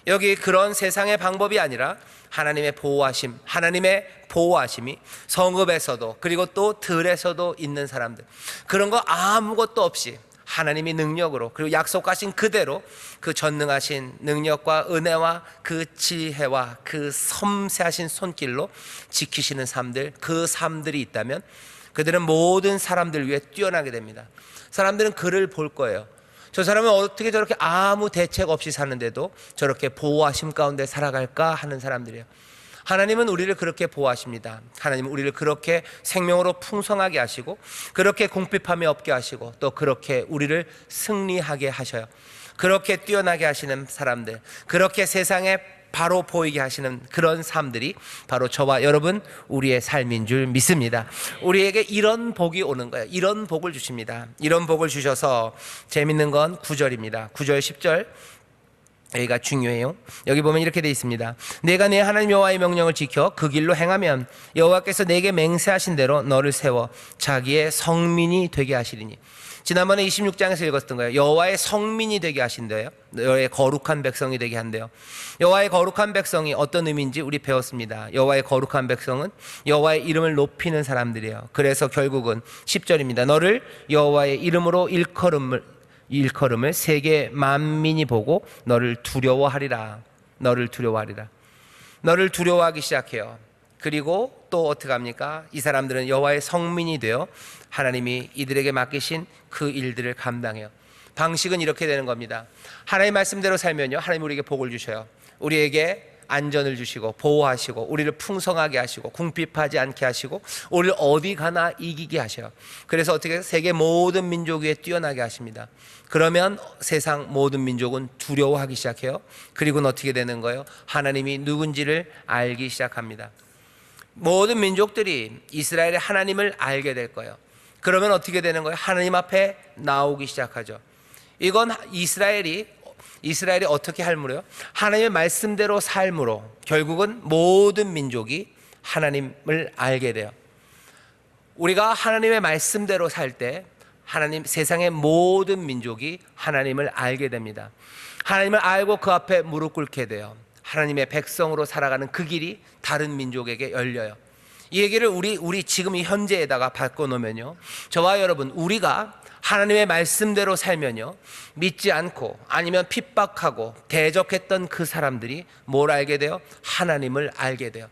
[SPEAKER 1] 여기 그런 세상의 방법이 아니라 하나님의 보호하심, 하나님의 보호하심이 성읍에서도 그리고 또 들에서도 있는 사람들, 그런 거 아무것도 없이 하나님이 능력으로 그리고 약속하신 그대로 그 전능하신 능력과 은혜와 그 지혜와 그 섬세하신 손길로 지키시는 삶들, 그 삶들이 있다면 그들은 모든 사람들 위해 뛰어나게 됩니다. 사람들은 그를 볼 거예요. 저 사람은 어떻게 저렇게 아무 대책 없이 사는데도 저렇게 보호하심 가운데 살아갈까 하는 사람들이에요. 하나님은 우리를 그렇게 보호하십니다. 하나님은 우리를 그렇게 생명으로 풍성하게 하시고 그렇게 궁핍함이 없게 하시고 또 그렇게 우리를 승리하게 하셔요. 그렇게 뛰어나게 하시는 사람들, 그렇게 세상에 바로 보이게 하시는 그런 삶들이 바로 저와 여러분 우리의 삶인 줄 믿습니다. 우리에게 이런 복이 오는 거예요. 이런 복을 주십니다. 이런 복을 주셔서 재밌는 건 9절입니다. 9절 10절 여기가 중요해요. 여기 보면 이렇게 되어 있습니다. 내가 내 하나님 여호와의 명령을 지켜 그 길로 행하면 여호와께서 내게 맹세하신 대로 너를 세워 자기의 성민이 되게 하시리니. 지난번에 26장에서 읽었던 거예요. 여호와의 성민이 되게 하신대요. 여호와의 거룩한 백성이 되게 한대요. 여호와의 거룩한 백성이 어떤 의미인지 우리 배웠습니다. 여호와의 거룩한 백성은 여호와의 이름을 높이는 사람들이에요. 그래서 결국은 10절입니다. 너를 여호와의 이름으로 일컬음을 세계 만민이 보고 너를 두려워하리라. 너를 두려워하리라. 너를 두려워하기 시작해요. 그리고 또 어떻게 합니까? 이 사람들은 여호와의 성민이 되어 하나님이 이들에게 맡기신 그 일들을 감당해요. 방식은 이렇게 되는 겁니다. 하나님의 말씀대로 살면요, 하나님 우리에게 복을 주셔요. 우리에게 안전을 주시고 보호하시고 우리를 풍성하게 하시고 궁핍하지 않게 하시고 우리를 어디 가나 이기게 하셔요. 그래서 어떻게 세계 모든 민족 위에 뛰어나게 하십니다. 그러면 세상 모든 민족은 두려워하기 시작해요. 그리고는 어떻게 되는 거예요? 하나님이 누군지를 알기 시작합니다. 모든 민족들이 이스라엘의 하나님을 알게 될 거예요. 그러면 어떻게 되는 거예요? 하나님 앞에 나오기 시작하죠. 이건 이스라엘이 어떻게 할무로요? 하나님의 말씀대로 삶으로 결국은 모든 민족이 하나님을 알게 돼요. 우리가 하나님의 말씀대로 살 때 하나님, 세상의 모든 민족이 하나님을 알게 됩니다. 하나님을 알고 그 앞에 무릎 꿇게 돼요. 하나님의 백성으로 살아가는 그 길이 다른 민족에게 열려요. 이 얘기를 우리 지금 이 현재에다가 바꿔놓으면요, 저와 여러분, 우리가 하나님의 말씀대로 살면요, 믿지 않고 아니면 핍박하고 대적했던 그 사람들이 뭘 알게 돼요? 하나님을 알게 돼요.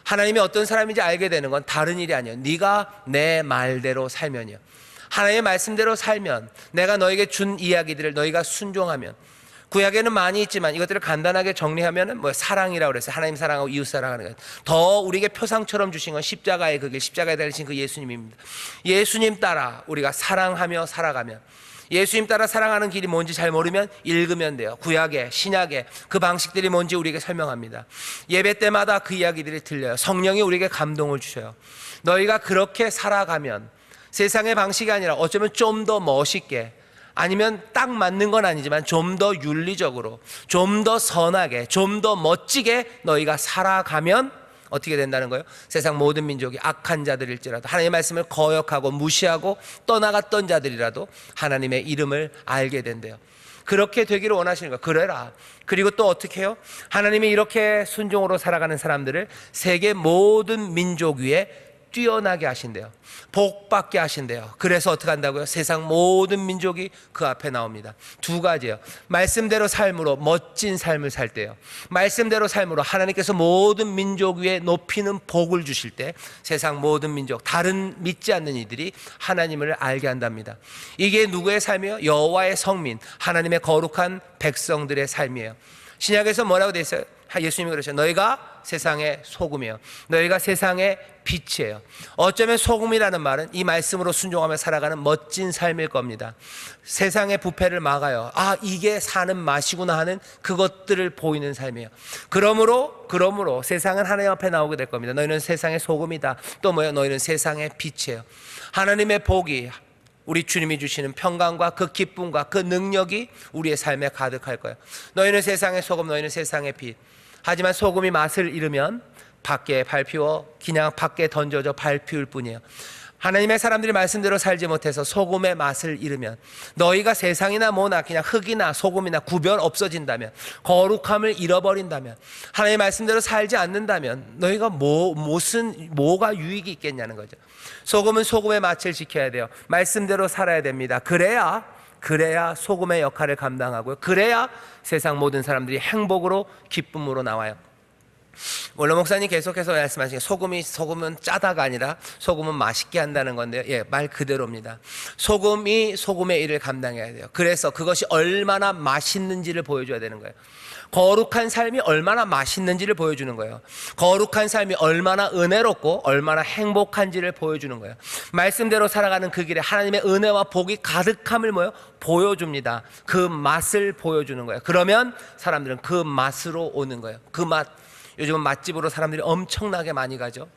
[SPEAKER 1] 하나님이 어떤 사람인지 알게 되는 건 다른 일이 아니에요. 네가 내 말대로 살면요, 하나님의 말씀대로 살면, 내가 너에게 준 이야기들을 너희가 순종하면, 구약에는 많이 있지만 이것들을 간단하게 정리하면은 사랑이라고 그랬어요. 하나님 사랑하고 이웃 사랑하는 것. 더 우리에게 표상처럼 주신 건 십자가의 그 길, 십자가에 달리신 그 예수님입니다. 예수님 따라 우리가 사랑하며 살아가면, 예수님 따라 살아가는 길이 뭔지 잘 모르면 읽으면 돼요. 구약에, 신약에 그 방식들이 뭔지 우리에게 설명합니다. 예배 때마다 그 이야기들이 들려요. 성령이 우리에게 감동을 주셔요. 너희가 그렇게 살아가면 세상의 방식이 아니라 어쩌면 좀 더 멋있게, 아니면 딱 맞는 건 아니지만 좀 더 윤리적으로, 좀 더 선하게, 좀 더 멋지게 너희가 살아가면 어떻게 된다는 거예요? 세상 모든 민족이 악한 자들일지라도, 하나님의 말씀을 거역하고 무시하고 떠나갔던 자들이라도 하나님의 이름을 알게 된대요. 그렇게 되기를 원하시는 거예요. 그래라. 그리고 또 어떻게 해요? 하나님이 이렇게 순종으로 살아가는 사람들을 세계 모든 민족 위에 뛰어나게 하신대요. 복받게 하신대요. 그래서 어떻게 한다고요? 세상 모든 민족이 그 앞에 나옵니다. 두 가지예요. 말씀대로 삶으로 멋진 삶을 살 때요, 말씀대로 삶으로 하나님께서 모든 민족 위에 높이는 복을 주실 때 세상 모든 민족, 다른 믿지 않는 이들이 하나님을 알게 한답니다. 이게 누구의 삶이에요? 여호와의 성민, 하나님의 거룩한 백성들의 삶이에요. 신약에서 뭐라고 돼 있어요? 예수님이 그러셨어요. 너희가 세상의 소금이에요. 너희가 세상의 빛이에요. 어쩌면 소금이라는 말은 이 말씀으로 순종하며 살아가는 멋진 삶일 겁니다. 세상의 부패를 막아요. 아, 이게 사는 맛이구나 하는 그것들을 보이는 삶이에요. 그러므로 세상은 하나님 앞에 나오게 될 겁니다. 너희는 세상의 소금이다. 또 뭐예요? 너희는 세상의 빛이에요. 하나님의 복이, 우리 주님이 주시는 평강과 그 기쁨과 그 능력이 우리의 삶에 가득할 거예요. 너희는 세상의 소금, 너희는 세상의 빛. 하지만 소금이 맛을 잃으면 밖에 밟히워 그냥 밖에 던져져 밟힐 뿐이에요. 하나님의 사람들이 말씀대로 살지 못해서 소금의 맛을 잃으면, 너희가 세상이나 뭐나 그냥 흙이나 소금이나 구별 없어진다면, 거룩함을 잃어버린다면, 하나님의 말씀대로 살지 않는다면 너희가 뭐가 유익이 있겠냐는 거죠. 소금은 소금의 맛을 지켜야 돼요. 말씀대로 살아야 됩니다. 그래야 소금의 역할을 감당하고요, 그래야 세상 모든 사람들이 행복으로 기쁨으로 나와요. 원로 목사님 계속해서 말씀하시는 소금은 짜다가 아니라 소금은 맛있게 한다는 건데요, 말 그대로입니다. 소금이 소금의 일을 감당해야 돼요. 그래서 그것이 얼마나 맛있는지를 보여줘야 되는 거예요. 거룩한 삶이 얼마나 맛있는지를 보여주는 거예요. 거룩한 삶이 얼마나 은혜롭고 얼마나 행복한지를 보여주는 거예요. 말씀대로 살아가는 그 길에 하나님의 은혜와 복이 가득함을 보여줍니다. 그 맛을 보여주는 거예요. 그러면 사람들은 그 맛으로 오는 거예요. 그 맛. 요즘은 맛집으로 사람들이 엄청나게 많이 가죠.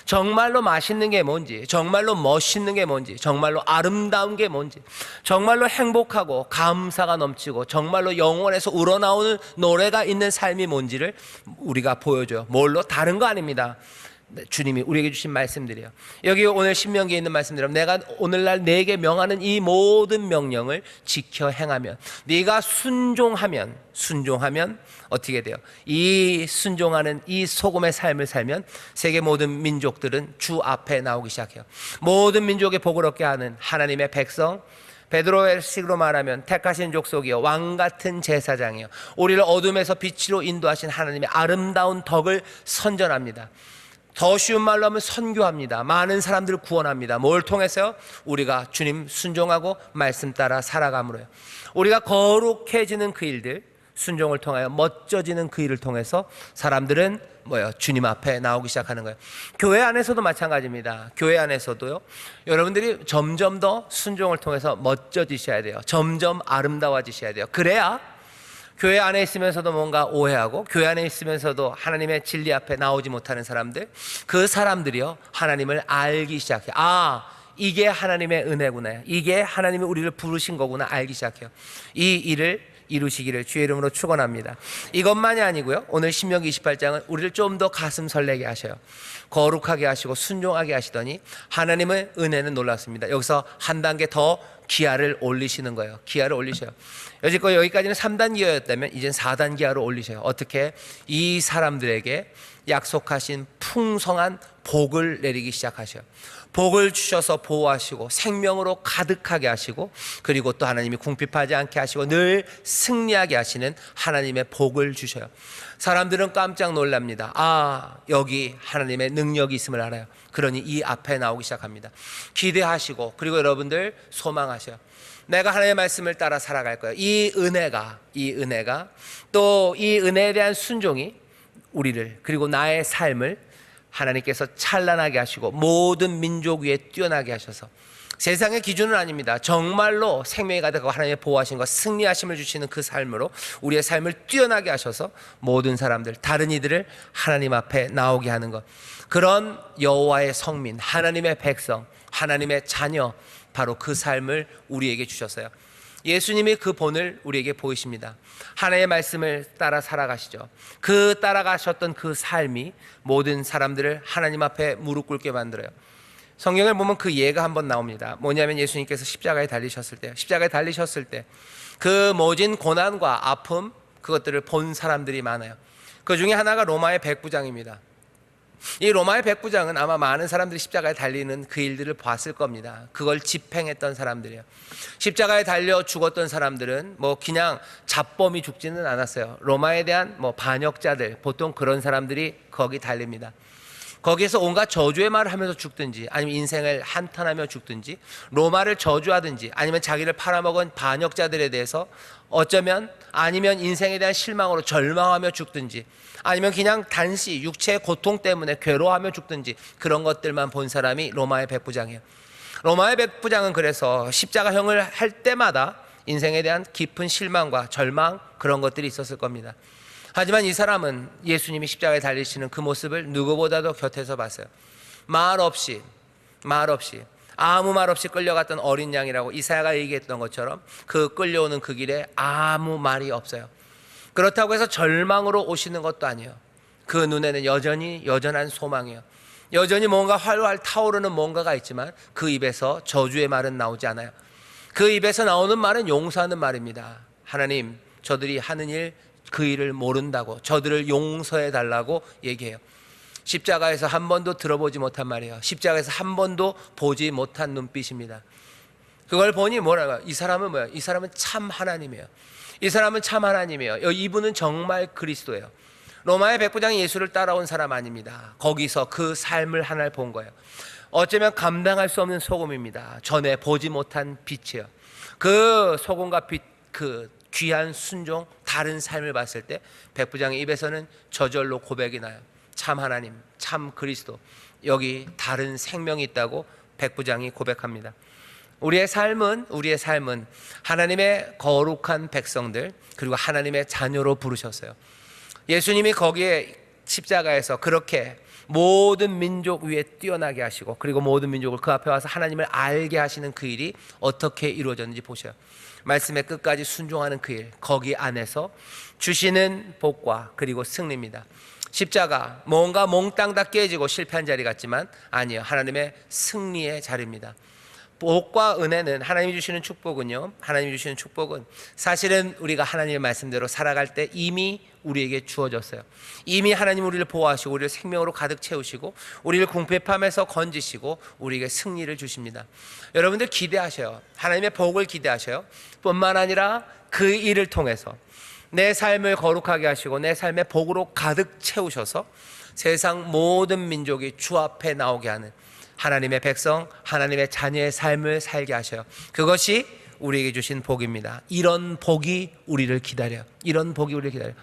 [SPEAKER 1] 정말로 맛있는 게 뭔지, 정말로 멋있는 게 뭔지, 정말로 아름다운 게 뭔지, 정말로 행복하고 감사가 넘치고 정말로 영혼에서 우러나오는 노래가 있는 삶이 뭔지를 우리가 보여줘요. 뭘로? 다른 거 아닙니다. 주님이 우리에게 주신 말씀들이에요. 여기 오늘 신명기에 있는 말씀대로 내가 오늘날 내게 명하는 이 모든 명령을 지켜 행하면, 네가 순종하면 어떻게 돼요? 이 순종하는 이 소금의 삶을 살면 세계 모든 민족들은 주 앞에 나오기 시작해요. 모든 민족의 복을 얻게 하는 하나님의 백성, 베드로의 식으로 말하면 택하신 족속이요, 왕같은 제사장이요, 우리를 어둠에서 빛으로 인도하신 하나님의 아름다운 덕을 선전합니다. 더 쉬운 말로 하면 선교합니다. 많은 사람들을 구원합니다. 뭘 통해서요? 우리가 주님 순종하고 말씀 따라 살아감으로요. 우리가 거룩해지는 그 일들, 순종을 통하여 멋져지는 그 일을 통해서 사람들은 주님 앞에 나오기 시작하는 거예요. 교회 안에서도 마찬가지입니다. 교회 안에서도요, 여러분들이 점점 더 순종을 통해서 멋져지셔야 돼요. 점점 아름다워지셔야 돼요. 그래야 교회 안에 있으면서도 뭔가 오해하고, 교회 안에 있으면서도 하나님의 진리 앞에 나오지 못하는 사람들, 그 사람들이요, 하나님을 알기 시작해요. 이게 하나님의 은혜구나, 이게 하나님이 우리를 부르신 거구나 알기 시작해요. 이 일을 이루시기를 주의 이름으로 축원합니다. 이것만이 아니고요, 오늘 신명기 28장은 우리를 좀 더 가슴 설레게 하셔요. 거룩하게 하시고 순종하게 하시더니 하나님의 은혜는 놀랍습니다. 여기서 한 단계 더 기아를 올리시는 거예요. 기아를 올리셔요. 여지껏 여기까지는 3단 기아였다면 이젠 4단 기아로 올리셔요. 어떻게? 이 사람들에게 약속하신 풍성한 복을 내리기 시작하셔요. 복을 주셔서 보호하시고 생명으로 가득하게 하시고, 그리고 또 하나님이 궁핍하지 않게 하시고 늘 승리하게 하시는 하나님의 복을 주셔요. 사람들은 깜짝 놀랍니다. 여기 하나님의 능력이 있음을 알아요. 그러니 이 앞에 나오기 시작합니다. 기대하시고, 그리고 여러분들 소망하셔요. 내가 하나님의 말씀을 따라 살아갈 거예요. 이 은혜가 또 이 은혜에 대한 순종이 우리를, 그리고 나의 삶을 하나님께서 찬란하게 하시고 모든 민족 위에 뛰어나게 하셔서, 세상의 기준은 아닙니다. 정말로 생명이 가득하고 하나님의 보호하신 것, 승리하심을 주시는 그 삶으로 우리의 삶을 뛰어나게 하셔서 모든 사람들, 다른 이들을 하나님 앞에 나오게 하는 것, 그런 여호와의 성민, 하나님의 백성, 하나님의 자녀, 바로 그 삶을 우리에게 주셨어요. 예수님이 그 본을 우리에게 보이십니다. 하나님의 말씀을 따라 살아가시죠. 그 따라가셨던 그 삶이 모든 사람들을 하나님 앞에 무릎 꿇게 만들어요. 성경을 보면 그 예가 한번 나옵니다. 뭐냐면 예수님께서 십자가에 달리셨을 때 그 모진 고난과 아픔, 그것들을 본 사람들이 많아요. 그 중에 하나가 로마의 백부장입니다. 이 로마의 백부장은 아마 많은 사람들이 십자가에 달리는 그 일들을 봤을 겁니다. 그걸 집행했던 사람들이에요. 십자가에 달려 죽었던 사람들은 그냥 잡범이 죽지는 않았어요. 로마에 대한 반역자들, 보통 그런 사람들이 거기 달립니다. 거기에서 온갖 저주의 말을 하면서 죽든지, 아니면 인생을 한탄하며 죽든지, 로마를 저주하든지, 아니면 자기를 팔아먹은 반역자들에 대해서 어쩌면, 아니면 인생에 대한 실망으로 절망하며 죽든지, 아니면 그냥 단시 육체의 고통 때문에 괴로워하며 죽든지, 그런 것들만 본 사람이 로마의 백부장이에요. 로마의 백부장은 그래서 십자가형을 할 때마다 인생에 대한 깊은 실망과 절망, 그런 것들이 있었을 겁니다. 하지만 이 사람은 예수님이 십자가에 달리시는 그 모습을 누구보다도 곁에서 봤어요. 말 없이 아무 말 없이 끌려갔던 어린 양이라고 이사야가 얘기했던 것처럼 그 끌려오는 그 길에 아무 말이 없어요. 그렇다고 해서 절망으로 오시는 것도 아니에요. 그 눈에는 여전히 여전한 소망이에요. 여전히 뭔가 활활 타오르는 뭔가가 있지만 그 입에서 저주의 말은 나오지 않아요. 그 입에서 나오는 말은 용서하는 말입니다. 하나님, 저들이 하는 일, 그 일을 모른다고, 저들을 용서해 달라고 얘기해요. 십자가에서 한 번도 들어보지 못한 말이에요. 십자가에서 한 번도 보지 못한 눈빛입니다. 그걸 보니 뭐라고요? 이 사람은 뭐예요? 이 사람은 참 하나님이에요. 이 사람은 참 하나님이에요. 이분은 정말 그리스도예요. 로마의 백부장이 예수를 따라온 사람 아닙니다. 거기서 그 삶을 하나를 본 거예요. 어쩌면 감당할 수 없는 소금입니다. 전에 보지 못한 빛이에요. 그 소금과 빛, 그 귀한 순종, 다른 삶을 봤을 때 백부장의 입에서는 저절로 고백이 나요. 참 하나님, 참 그리스도, 여기 다른 생명이 있다고 백부장이 고백합니다. 우리의 삶은 하나님의 거룩한 백성들, 그리고 하나님의 자녀로 부르셨어요. 예수님이 거기에 십자가에서 그렇게 모든 민족 위에 뛰어나게 하시고, 그리고 모든 민족을 그 앞에 와서 하나님을 알게 하시는 그 일이 어떻게 이루어졌는지 보셔요. 말씀의 끝까지 순종하는 그 일, 거기 안에서 주시는 복과 그리고 승리입니다. 십자가, 뭔가 몽땅 다 깨지고 실패한 자리 같지만 아니에요. 하나님의 승리의 자리입니다. 복과 은혜는, 하나님이 주시는 축복은요, 하나님이 주시는 축복은 사실은 우리가 하나님의 말씀대로 살아갈 때 이미 우리에게 주어졌어요. 이미 하나님 우리를 보호하시고 우리를 생명으로 가득 채우시고 우리를 궁핍함에서 건지시고 우리에게 승리를 주십니다. 여러분들 기대하셔요. 하나님의 복을 기대하셔요. 뿐만 아니라 그 일을 통해서 내 삶을 거룩하게 하시고 내 삶의 복으로 가득 채우셔서 세상 모든 민족이 주 앞에 나오게 하는 하나님의 백성, 하나님의 자녀의 삶을 살게 하셔요. 그것이 우리에게 주신 복입니다. 이런 복이 우리를 기다려요. 이런 복이 우리를 기다려요.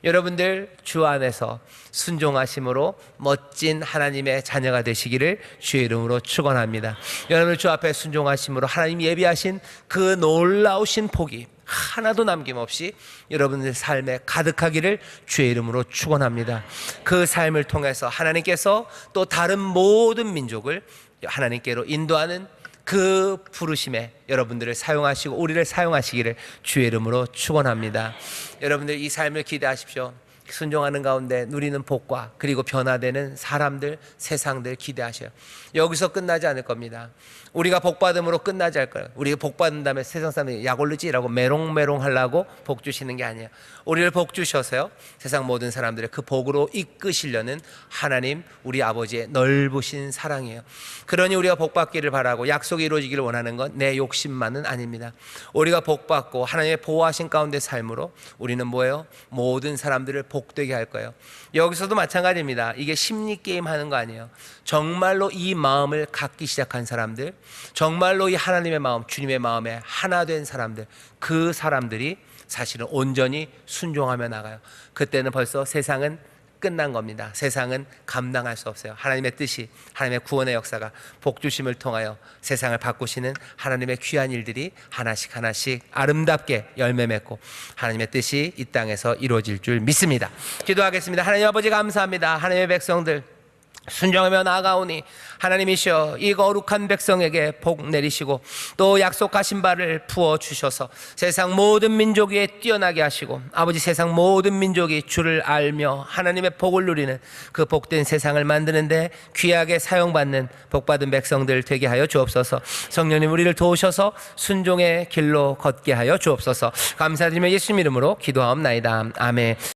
[SPEAKER 1] 여러분들 주 안에서 순종하심으로 멋진 하나님의 자녀가 되시기를 주의 이름으로 축원합니다. 여러분들 주 앞에 순종하심으로 하나님 예비하신 그 놀라우신 복이 하나도 남김없이 여러분들 삶에 가득하기를 주의 이름으로 축원합니다. 그 삶을 통해서 하나님께서 또 다른 모든 민족을 하나님께로 인도하는 그 부르심에 여러분들을 사용하시고 우리를 사용하시기를 주의 이름으로 축원합니다. 여러분들 이 삶을 기대하십시오. 순종하는 가운데 누리는 복과 그리고 변화되는 사람들, 세상들 기대하셔요. 여기서 끝나지 않을 겁니다. 우리가 복받음으로 끝나지 않을 거예요. 우리가 복받은 다음에 세상 사람들이 약 올르지라고 메롱메롱 하려고 복 주시는 게 아니에요. 우리를 복 주셔서요, 세상 모든 사람들을 그 복으로 이끄시려는 하나님 우리 아버지의 넓으신 사랑이에요. 그러니 우리가 복받기를 바라고 약속이 이루어지기를 원하는 건 내 욕심만은 아닙니다. 우리가 복받고 하나님의 보호하신 가운데 삶으로 우리는 뭐예요? 모든 사람들을 복되게 할 거예요. 여기서도 마찬가지입니다. 이게 심리게임 하는 거 아니에요. 정말로 이 마음을 갖기 시작한 사람들, 정말로 이 하나님의 마음, 주님의 마음에 하나 된 사람들, 그 사람들이 사실은 온전히 순종하며 나가요. 그때는 벌써 세상은 끝난 겁니다. 세상은 감당할 수 없어요. 하나님의 뜻이, 하나님의 구원의 역사가 복주심을 통하여 세상을 바꾸시는 하나님의 귀한 일들이 하나씩 하나씩 아름답게 열매 맺고 하나님의 뜻이 이 땅에서 이루어질 줄 믿습니다. 기도하겠습니다. 하나님 아버지 감사합니다. 하나님의 백성들 순종하며 나아가오니 하나님이시여 이 거룩한 백성에게 복 내리시고 또 약속하신 바를 부어주셔서 세상 모든 민족 위에 뛰어나게 하시고 아버지 세상 모든 민족이 주를 알며 하나님의 복을 누리는 그 복된 세상을 만드는데 귀하게 사용받는 복받은 백성들 되게 하여 주옵소서. 성령님 우리를 도우셔서 순종의 길로 걷게 하여 주옵소서. 감사드리며 예수님 이름으로 기도하옵나이다. 아멘.